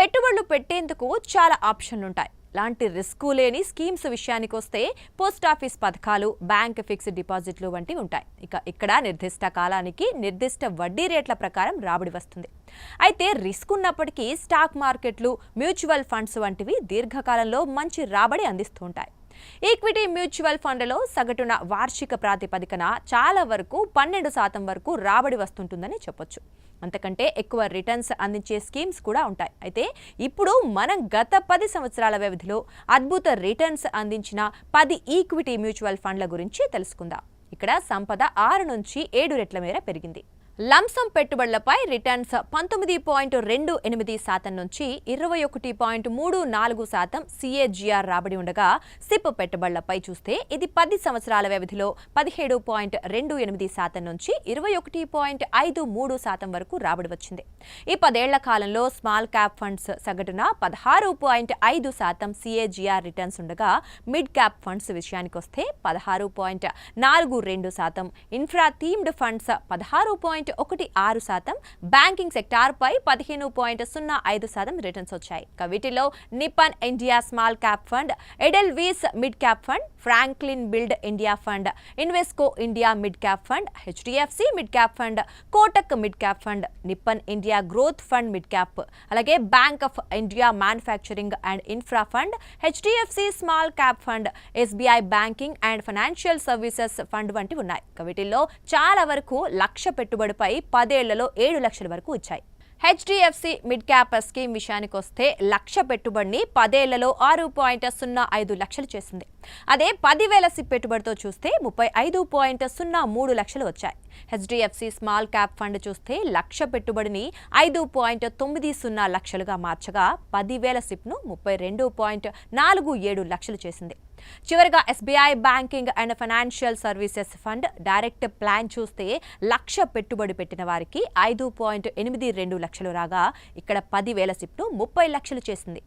పెట్టుబడులు పెట్టేందుకు చాలా ఆప్షన్లుంటాయి. లాంటి రిస్క్ లేని స్కీమ్స్ విషయానికి వస్తే పోస్ట్ ఆఫీస్ పథకాలు, బ్యాంక్ ఫిక్స్డ్ డిపాజిట్లు వంటివి ఉంటాయి. ఇక్కడ నిర్దిష్ట కాలానికి నిర్దిష్ట వడ్డీ రేట్ల ప్రకారం రాబడి వస్తుంది. అయితే రిస్క్ ఉన్నప్పటికీ స్టాక్ మార్కెట్లు, మ్యూచువల్ ఫండ్స్ వంటివి దీర్ఘకాలంలో మంచి రాబడి అందిస్తుంటాయి. ఈక్విటీ మ్యూచువల్ ఫండ్లలో సగటున వార్షిక ప్రాతిపదికన చాలా వరకు 12% వరకు రాబడి వస్తుంటుందని చెప్పొచ్చు. అంతకంటే ఎక్కువ రిటర్న్స్ అందించే స్కీమ్స్ కూడా ఉంటాయి. అయితే ఇప్పుడు మనం గత 10 సంవత్సరాల వ్యవధిలో అద్భుత రిటర్న్స్ అందించిన 10 ఈక్విటీ మ్యూచువల్ ఫండ్ల గురించి తెలుసుకుందాం. ఇక్కడ సంపద 6 నుంచి 7 రెట్ల మేర పెరిగింది. లంసమ్ పెట్టుబడులపై రిటర్న్స్ 19.28% నుంచి 21.34% CAGR రాబడి ఉండగా, సిప్ పెట్టుబడులపై చూస్తే ఇది 10 సంవత్సరాల వ్యవధిలో 17.28% నుంచి 21.53% వరకు రాబడి వచ్చింది. ఈ 10 ఏళ్ల కాలంలో స్మాల్ క్యాప్ ఫండ్స్ సగటున 16.5% CAGR రిటర్న్స్ ఉండగా, మిడ్ క్యాప్ ఫండ్స్ విషయానికి వస్తే 16.42%, infra themed funds 16.16%, banking sector పై 15.05% రిటర్న్స్ వచ్చాయి. వీటిలో Nippon India small cap fund, Edelweiss mid cap fund, Franklin build India fund, Invesco India mid cap fund, HDFC mid cap fund, Kotak mid cap fund, Nippon India growth fund mid cap, అలాగే bank of India manufacturing and infra fund, HDFC small cap fund, SBI banking and financial services fund వంటివి ఉన్నాయి. వీటిల్లో చాలా వరకు లక్ష పెట్టుబడిపై 10 ఏళ్లలో 7 లక్షల వరకు వచ్చాయి. HDFC మిడ్ క్యాప్ స్కీమ్ విషయానికి వస్తే లక్ష పెట్టుబడిని 10 ఏళ్లలో 6.05 లక్షలు చేసింది. అదే 10,000 సిప్ పెట్టుబడితో చూస్తే 35.03 లక్షలు వచ్చాయి. HDFC స్మాల్ క్యాప్ ఫండ్ చూస్తే లక్ష పెట్టుబడిని 5.90 లక్షలుగా మార్చగా 10,000 సిప్ను 32.47 లక్షలు చేసింది. చివరిగా SBI banking and financial services fund direct plan చూస్తే లక్ష పెట్టుబడి పెట్టిన వారికి 5.82 లక్షలు రాగా, ఇక్కడ 10,000 సిప్ను 30 లక్షలు చేసింది.